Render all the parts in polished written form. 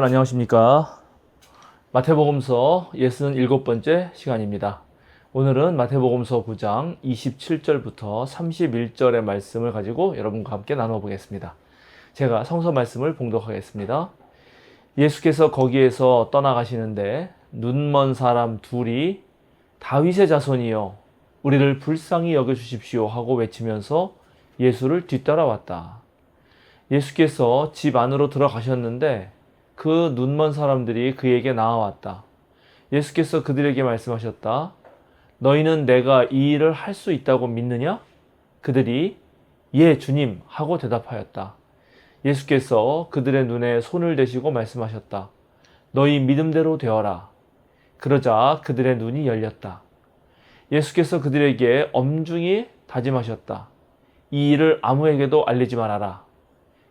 여러분 안녕하십니까? 마태복음서 67번째 시간입니다. 오늘은 마태복음서 9장 27절부터 31절의 말씀을 가지고 여러분과 함께 나눠보겠습니다. 제가 성서 말씀을 봉독하겠습니다. 예수께서 거기에서 떠나가시는데 눈먼 사람 둘이 다윗의 자손이여 우리를 불쌍히 여겨주십시오 하고 외치면서 예수를 뒤따라왔다. 예수께서 집 안으로 들어가셨는데 그 눈먼 사람들이 그에게 나아왔다. 예수께서 그들에게 말씀하셨다. 너희는 내가 이 일을 할 수 있다고 믿느냐? 그들이 예, 주님 하고 대답하였다. 예수께서 그들의 눈에 손을 대시고 말씀하셨다. 너희 믿음대로 되어라. 그러자 그들의 눈이 열렸다. 예수께서 그들에게 엄중히 다짐하셨다. 이 일을 아무에게도 알리지 말아라.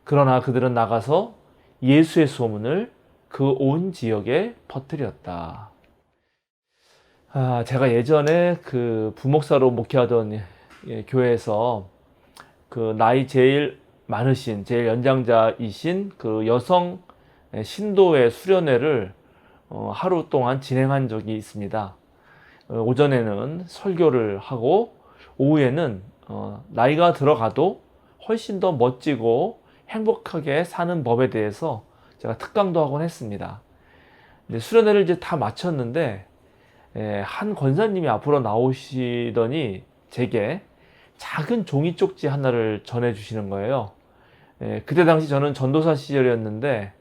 그러나 그들은 나가서 예수의 소문을 그 온 지역에 퍼뜨렸다. 제가 예전에 그 부목사로 목회하던 교회에서 그 나이 제일 많으신, 제일 연장자이신 그 여성 신도의 수련회를 하루 동안 진행한 적이 있습니다. 오전에는 설교를 하고 오후에는 나이가 들어가도 훨씬 더 멋지고 행복하게 사는 법에 대해서 제가 특강도 하곤 했습니다. 수련회를 이제 다 마쳤는데 한 권사님이 앞으로 나오시더니 제게 작은 종이 쪽지 하나를 전해주시는 거예요. 그때 당시 저는 전도사 시절이었는데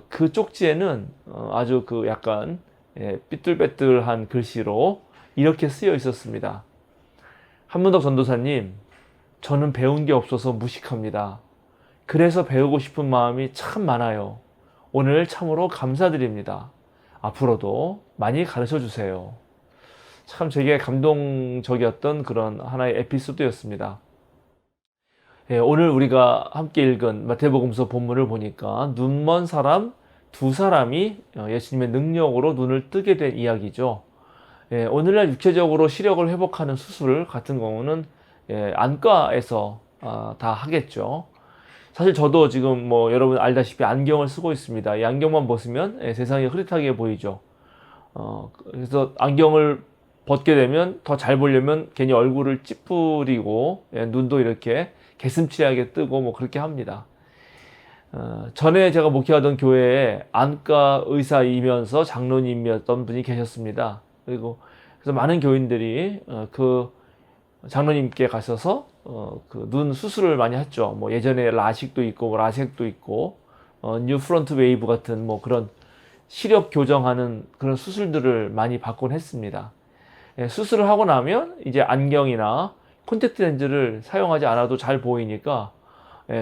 그 쪽지에는 아주 그 약간 삐뚤빼뚤한 글씨로 이렇게 쓰여 있었습니다. 한문덕 전도사님, 저는 배운 게 없어서 무식합니다. 그래서 배우고 싶은 마음이 참 많아요. 오늘 참으로 감사드립니다. 앞으로도 많이 가르쳐 주세요. 참 제게 감동적이었던 그런 하나의 에피소드였습니다. 오늘 우리가 함께 읽은 마태복음서 본문을 보니까 눈먼 사람 두 사람이 예수님의 능력으로 눈을 뜨게 된 이야기죠. 오늘날 육체적으로 시력을 회복하는 수술 같은 경우는 안과에서 다 하겠죠. 사실 저도 지금 뭐 여러분 알다시피 안경을 쓰고 있습니다. 이 안경만 벗으면 세상이 흐릿하게 보이죠. 그래서 안경을 벗게 되면 더 잘 보려면 괜히 얼굴을 찌푸리고 눈도 이렇게 개슴츠레하게 뜨고 뭐 그렇게 합니다. 전에 제가 목회하던 교회에 안과 의사이면서 장로님이었던 분이 계셨습니다. 그래서 많은 교인들이 그 장로님께 가셔서 그 눈 수술을 많이 했죠. 뭐 예전에 라식도 있고 뭐 라섹도 있고 뉴 프론트 웨이브 같은 뭐 그런 시력 교정하는 그런 수술들을 많이 받곤 했습니다. 수술을 하고 나면 이제 안경이나 콘택트 렌즈를 사용하지 않아도 잘 보이니까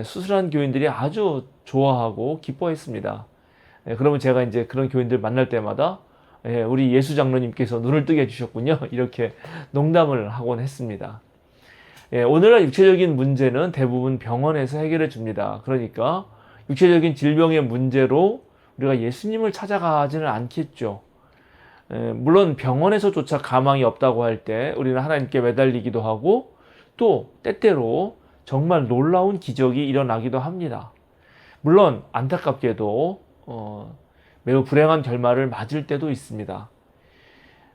수술한 교인들이 아주 좋아하고 기뻐했습니다. 그러면 제가 이제 그런 교인들 만날 때마다 우리 예수 장로님께서 눈을 뜨게 해주셨군요. 이렇게 농담을 하곤 했습니다. 오늘날 육체적인 문제는 대부분 병원에서 해결해 줍니다. 그러니까 육체적인 질병의 문제로 우리가 예수님을 찾아가지는 않겠죠. 물론 병원에서조차 가망이 없다고 할 때 우리는 하나님께 매달리기도 하고 또 때때로 정말 놀라운 기적이 일어나기도 합니다. 물론 안타깝게도 매우 불행한 결말을 맞을 때도 있습니다.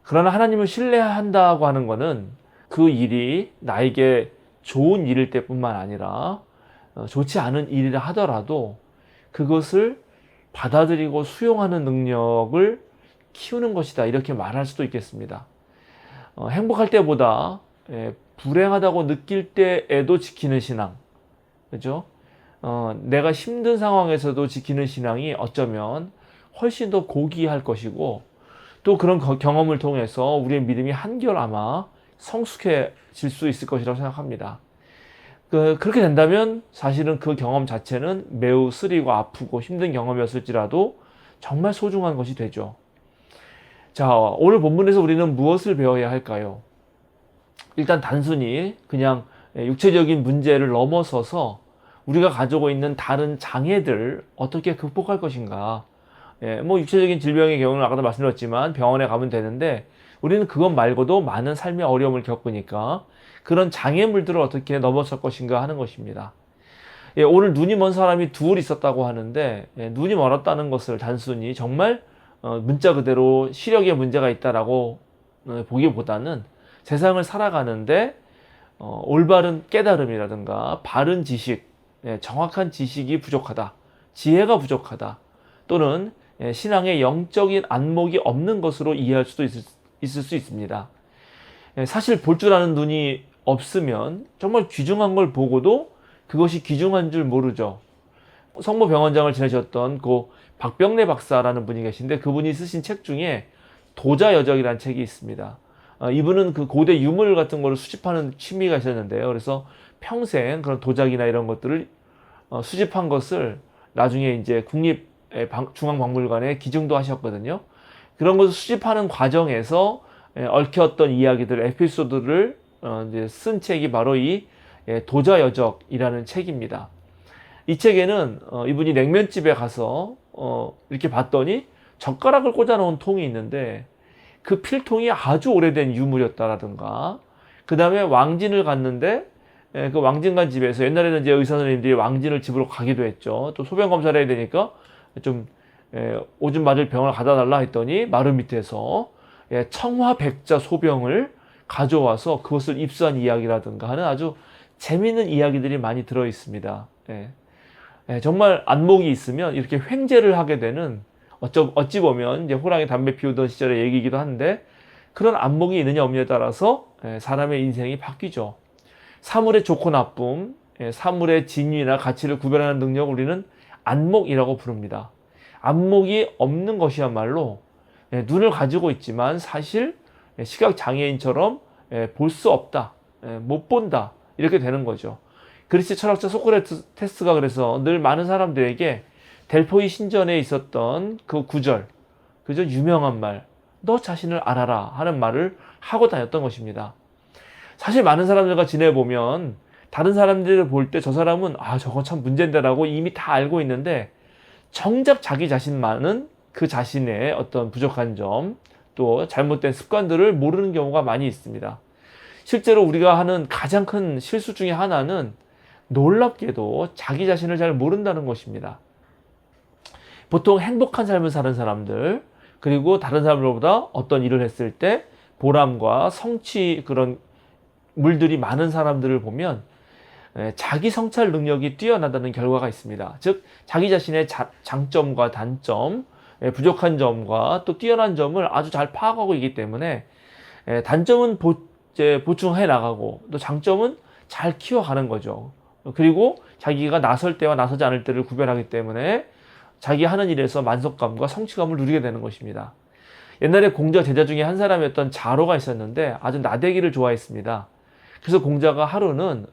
그러나 하나님을 신뢰한다고 하는 것은 그 일이 나에게 좋은 일일 때뿐만 아니라 좋지 않은 일이라 하더라도 그것을 받아들이고 수용하는 능력을 키우는 것이다, 이렇게 말할 수도 있겠습니다. 행복할 때보다 불행하다고 느낄 때에도 지키는 신앙, 그죠? 내가 힘든 상황에서도 지키는 신앙이 어쩌면 훨씬 더 고귀할 것이고 또 그런 경험을 통해서 우리의 믿음이 한결 아마 성숙해질 수 있을 것이라고 생각합니다. 그렇게 된다면 사실은 그 경험 자체는 매우 쓰리고 아프고 힘든 경험이었을지라도 정말 소중한 것이 되죠. 자, 오늘 본문에서 우리는 무엇을 배워야 할까요? 일단 단순히 그냥 육체적인 문제를 넘어서서 우리가 가지고 있는 다른 장애들 어떻게 극복할 것인가. 뭐 육체적인 질병의 경우는 아까도 말씀드렸지만 병원에 가면 되는데 우리는 그것 말고도 많은 삶의 어려움을 겪으니까 그런 장애물들을 어떻게 넘어설 것인가 하는 것입니다. 예, 오늘 눈이 먼 사람이 둘 있었다고 하는데, 예, 눈이 멀었다는 것을 단순히 정말 문자 그대로 시력에 문제가 있다라고 보기보다는 세상을 살아가는데 올바른 깨달음이라든가 바른 지식, 예, 정확한 지식이 부족하다, 지혜가 부족하다, 또는 예, 신앙의 영적인 안목이 없는 것으로 이해할 수도 있을 수 있습니다. 예, 사실 볼 줄 아는 눈이 없으면 정말 귀중한 걸 보고도 그것이 귀중한 줄 모르죠. 성모병원장을 지내셨던 그 박병래 박사라는 분이 계신데, 그분이 쓰신 책 중에 도자여적이라는 책이 있습니다. 이분은 그 고대 유물 같은 거를 수집하는 취미가 있었는데요. 그래서 평생 그런 도자기나 이런 것들을 수집한 것을 나중에 이제 국립중앙박물관에 기증도 하셨거든요. 그런 것을 수집하는 과정에서 얽혔던 이야기들, 에피소드를 이제 쓴 책이 바로 이 도자여적이라는 책입니다. 이 책에는 이분이 냉면집에 가서 이렇게 봤더니 젓가락을 꽂아놓은 통이 있는데, 그 필통이 아주 오래된 유물이었다라든가, 그 다음에 왕진을 갔는데 그 왕진 간 집에서, 옛날에는 이제 의사 선생님들이 왕진을 집으로 가기도 했죠. 또 소변 검사를 해야 되니까 좀 오줌 맞을 병을 가다 달라 했더니 마루 밑에서 청화백자 소병을 가져와서 그것을 입수한 이야기라든가 하는 아주 재미있는 이야기들이 많이 들어 있습니다. 정말 안목이 있으면 이렇게 횡재를 하게 되는, 어찌 보면 이제 호랑이 담배 피우던 시절의 얘기이기도 한데, 그런 안목이 있느냐 없느냐에 따라서 사람의 인생이 바뀌죠. 사물의 좋고 나쁨, 사물의 진위나 가치를 구별하는 능력을 우리는 안목이라고 부릅니다. 안목이 없는 것이야말로 눈을 가지고 있지만 사실 시각장애인처럼 볼 수 없다, 못 본다, 이렇게 되는 거죠. 그리스 철학자 소크라테스가 그래서 늘 많은 사람들에게 델포이 신전에 있었던 그 구절, 그저 유명한 말, 너 자신을 알아라 하는 말을 하고 다녔던 것입니다. 사실 많은 사람들과 지내보면 다른 사람들을 볼 때 저 사람은 저건 참 문제인데라고 이미 다 알고 있는데, 정작 자기 자신만은 그 자신의 어떤 부족한 점, 또 잘못된 습관들을 모르는 경우가 많이 있습니다. 실제로 우리가 하는 가장 큰 실수 중에 하나는 놀랍게도 자기 자신을 잘 모른다는 것입니다. 보통 행복한 삶을 사는 사람들, 그리고 다른 사람들보다 어떤 일을 했을 때 보람과 성취, 그런 물들이 많은 사람들을 보면 자기 성찰 능력이 뛰어나다는 결과가 있습니다. 즉 자기 자신의 장점과 단점, 부족한 점과 또 뛰어난 점을 아주 잘 파악하고 있기 때문에 단점은 보충해 나가고, 또 장점은 잘 키워가는 거죠. 그리고 자기가 나설 때와 나서지 않을 때를 구별하기 때문에 자기 하는 일에서 만족감과 성취감을 누리게 되는 것입니다. 옛날에 공자 제자 중에 한 사람이었던 자로가 있었는데 아주 나대기를 좋아했습니다. 그래서 공자가 하루는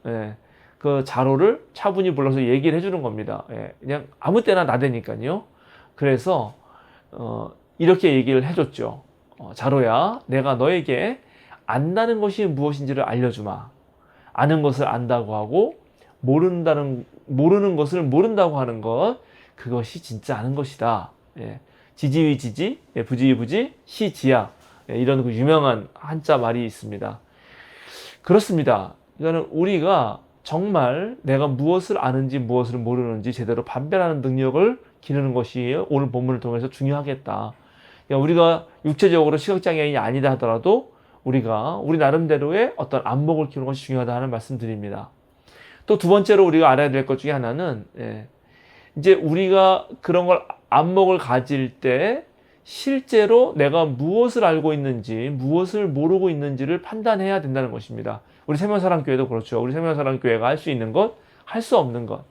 그 자로를 차분히 불러서 얘기를 해주는 겁니다. 그냥 아무 때나 나대니까요. 그래서 이렇게 얘기를 해줬죠. 자로야, 내가 너에게 안다는 것이 무엇인지를 알려주마. 아는 것을 안다고 하고 모르는 것을 모른다고 하는 것, 그것이 진짜 아는 것이다. 지지위 지지, 부지위 부지, 시지야, 이런 그 유명한 한자 말이 있습니다. 그렇습니다. 이거는 우리가 정말 내가 무엇을 아는지 무엇을 모르는지 제대로 판별하는 능력을 기르는 것이 오늘 본문을 통해서 중요하겠다. 그러니까 우리가 육체적으로 시각장애인이 아니다 하더라도 우리가 우리 나름대로의 어떤 안목을 키우는 것이 중요하다 하는 말씀 드립니다. 또 두 번째로 우리가 알아야 될 것 중에 하나는, 이제 우리가 그런 걸 안목을 가질 때 실제로 내가 무엇을 알고 있는지 무엇을 모르고 있는지를 판단해야 된다는 것입니다. 우리 세명사랑교회도 그렇죠. 우리 세명사랑교회가 할 수 있는 것, 할 수 없는 것,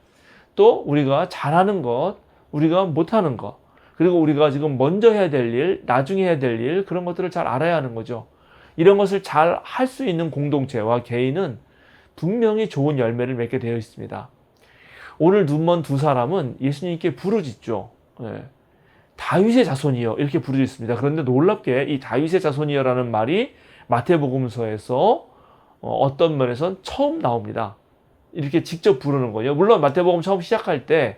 또 우리가 잘하는 것, 우리가 못하는 것, 그리고 우리가 지금 먼저 해야 될 일, 나중에 해야 될 일, 그런 것들을 잘 알아야 하는 거죠. 이런 것을 잘 할 수 있는 공동체와 개인은 분명히 좋은 열매를 맺게 되어 있습니다. 오늘 눈먼 두 사람은 예수님께 부르짖죠. 다윗의 자손이여, 이렇게 부르짖습니다. 그런데 놀랍게 이 다윗의 자손이여라는 말이 마태복음서에서 어떤 면에선 처음 나옵니다. 이렇게 직접 부르는 거예요. 물론 마태복음 처음 시작할 때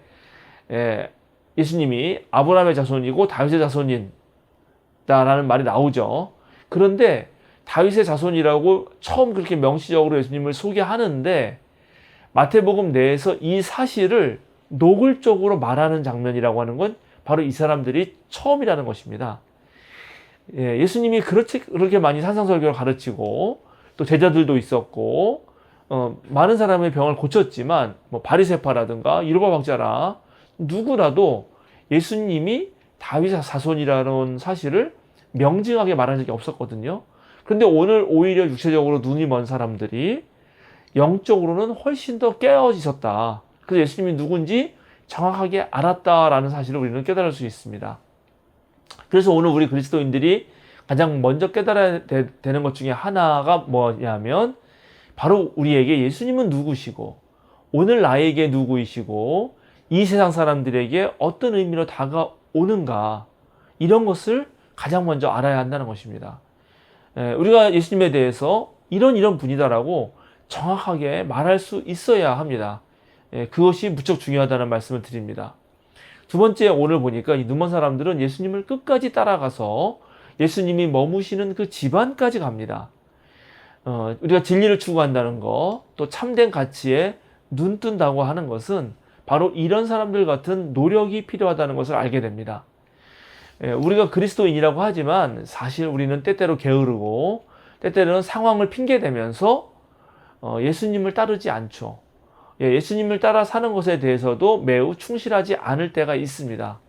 예수님이 아브라함의 자손이고 다윗의 자손이다라는 말이 나오죠. 그런데 다윗의 자손이라고 처음 그렇게 명시적으로 예수님을 소개하는데 마태복음 내에서 이 사실을 노골적으로 말하는 장면이라고 하는 건 바로 이 사람들이 처음이라는 것입니다. 예수님이 그렇게 많이 산상설교를 가르치고 또 제자들도 있었고 많은 사람의 병을 고쳤지만 뭐 바리새파라든가 이르바박자라 누구라도 예수님이 다윗 자손이라는 사실을 명징하게 말한 적이 없었거든요. 그런데 오늘 오히려 육체적으로 눈이 먼 사람들이 영적으로는 훨씬 더 깨어지셨다. 그래서 예수님이 누군지 정확하게 알았다라는 사실을 우리는 깨달을 수 있습니다. 그래서 오늘 우리 그리스도인들이 가장 먼저 깨달아야 되는 것 중에 하나가 뭐냐면 바로 우리에게 예수님은 누구시고 오늘 나에게 누구이시고 이 세상 사람들에게 어떤 의미로 다가오는가 이런 것을 가장 먼저 알아야 한다는 것입니다. 우리가 예수님에 대해서 이런 분이다라고 정확하게 말할 수 있어야 합니다. 그것이 무척 중요하다는 말씀을 드립니다. 두 번째, 오늘 보니까 이 눈먼 사람들은 예수님을 끝까지 따라가서 예수님이 머무시는 그 집안까지 갑니다. 우리가 진리를 추구한다는 거, 또 참된 가치에 눈 뜬다고 하는 것은 바로 이런 사람들 같은 노력이 필요하다는 것을 알게 됩니다. 우리가 그리스도인이라고 하지만 사실 우리는 때때로 게으르고 때때로는 상황을 핑계대면서 예수님을 따르지 않죠. 예수님을 따라 사는 것에 대해서도 매우 충실하지 않을 때가 있습니다.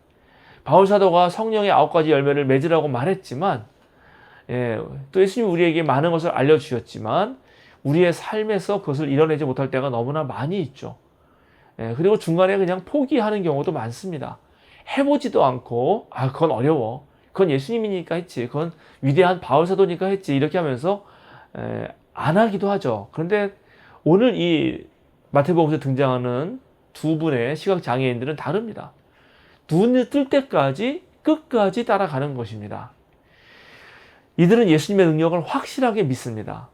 바울사도가 성령의 9가지 열매를 맺으라고 말했지만 또 예수님이 우리에게 많은 것을 알려주셨지만 우리의 삶에서 그것을 이뤄내지 못할 때가 너무나 많이 있죠. 그리고 중간에 그냥 포기하는 경우도 많습니다. 해보지도 않고 그건 어려워. 그건 예수님이니까 했지. 그건 위대한 바울사도니까 했지. 이렇게 하면서 안 하기도 하죠. 그런데 오늘 이 마태복음에서 등장하는 두 분의 시각장애인들은 다릅니다. 눈을 뜰 때까지 끝까지 따라가는 것입니다. 이들은 예수님의 능력을 확실하게 믿습니다.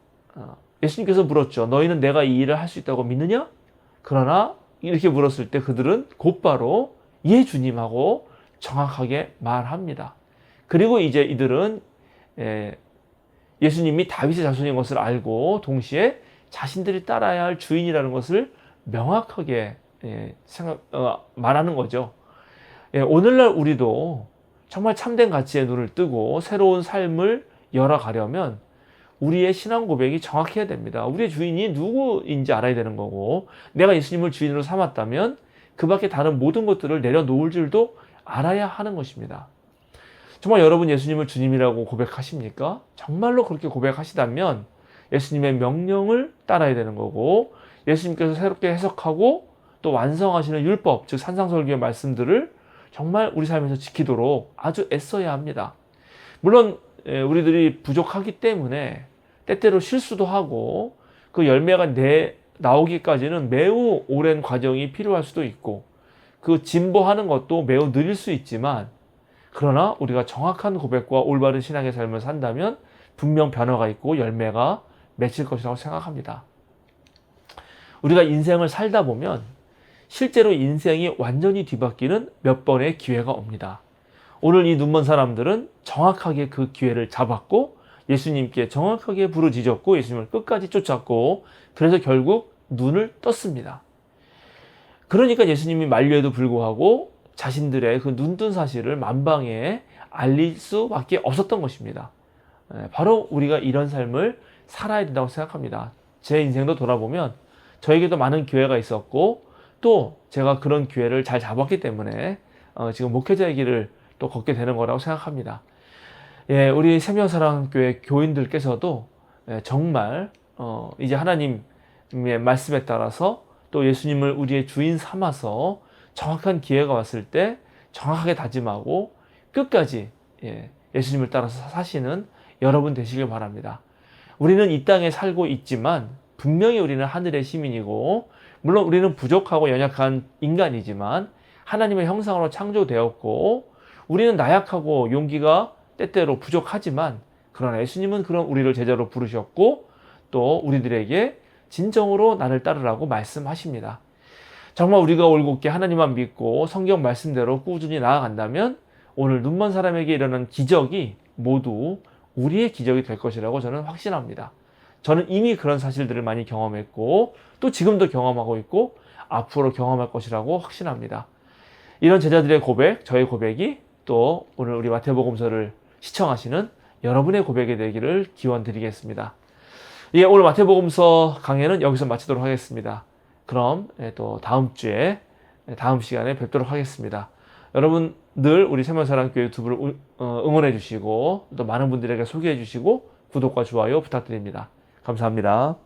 예수님께서 물었죠. 너희는 내가 이 일을 할 수 있다고 믿느냐? 그러나 이렇게 물었을 때 그들은 곧바로 예 주님하고 정확하게 말합니다. 그리고 이제 이들은 예수님이 다윗의 자손인 것을 알고 동시에 자신들이 따라야 할 주인이라는 것을 명확하게 말하는 거죠. 오늘날 우리도 정말 참된 가치에 눈을 뜨고 새로운 삶을 열어가려면 우리의 신앙 고백이 정확해야 됩니다. 우리의 주인이 누구인지 알아야 되는 거고 내가 예수님을 주인으로 삼았다면 그 밖에 다른 모든 것들을 내려놓을 줄도 알아야 하는 것입니다. 정말 여러분 예수님을 주님이라고 고백하십니까? 정말로 그렇게 고백하시다면 예수님의 명령을 따라야 되는 거고 예수님께서 새롭게 해석하고 또 완성하시는 율법, 즉 산상설교의 말씀들을 정말 우리 삶에서 지키도록 아주 애써야 합니다. 물론 우리들이 부족하기 때문에 때때로 실수도 하고 그 열매가 나오기까지는 매우 오랜 과정이 필요할 수도 있고 그 진보하는 것도 매우 느릴 수 있지만 그러나 우리가 정확한 고백과 올바른 신앙의 삶을 산다면 분명 변화가 있고 열매가 맺힐 것이라고 생각합니다. 우리가 인생을 살다 보면 실제로 인생이 완전히 뒤바뀌는 몇 번의 기회가 옵니다. 오늘 이 눈먼 사람들은 정확하게 그 기회를 잡았고 예수님께 정확하게 부르짖었고 예수님을 끝까지 쫓았고 그래서 결국 눈을 떴습니다. 그러니까 예수님이 만류에도 불구하고 자신들의 그 눈뜬 사실을 만방에 알릴 수밖에 없었던 것입니다. 바로 우리가 이런 삶을 살아야 된다고 생각합니다. 제 인생도 돌아보면 저에게도 많은 기회가 있었고 또 제가 그런 기회를 잘 잡았기 때문에 지금 목회자의 길을 또 걷게 되는 거라고 생각합니다. 우리 생명사랑교회 교인들께서도 정말 이제 하나님의 말씀에 따라서 또 예수님을 우리의 주인 삼아서 정확한 기회가 왔을 때 정확하게 다짐하고 끝까지 예수님을 따라서 사시는 여러분 되시길 바랍니다. 우리는 이 땅에 살고 있지만 분명히 우리는 하늘의 시민이고 물론 우리는 부족하고 연약한 인간이지만 하나님의 형상으로 창조되었고 우리는 나약하고 용기가 때때로 부족하지만 그러나 예수님은 그런 우리를 제자로 부르셨고 또 우리들에게 진정으로 나를 따르라고 말씀하십니다. 정말 우리가 올곧게 하나님만 믿고 성경 말씀대로 꾸준히 나아간다면 오늘 눈먼 사람에게 일어난 기적이 모두 우리의 기적이 될 것이라고 저는 확신합니다. 저는 이미 그런 사실들을 많이 경험했고 또 지금도 경험하고 있고 앞으로 경험할 것이라고 확신합니다. 이런 제자들의 고백, 저의 고백이 또 오늘 우리 마태복음서를 시청하시는 여러분의 고백이 되기를 기원드리겠습니다. 예, 오늘 마태복음서 강해는 여기서 마치도록 하겠습니다. 그럼 또 다음 주에 다음 시간에 뵙도록 하겠습니다. 여러분 늘 우리 세면사랑교회 유튜브를 응원해 주시고 또 많은 분들에게 소개해 주시고 구독과 좋아요 부탁드립니다. 감사합니다.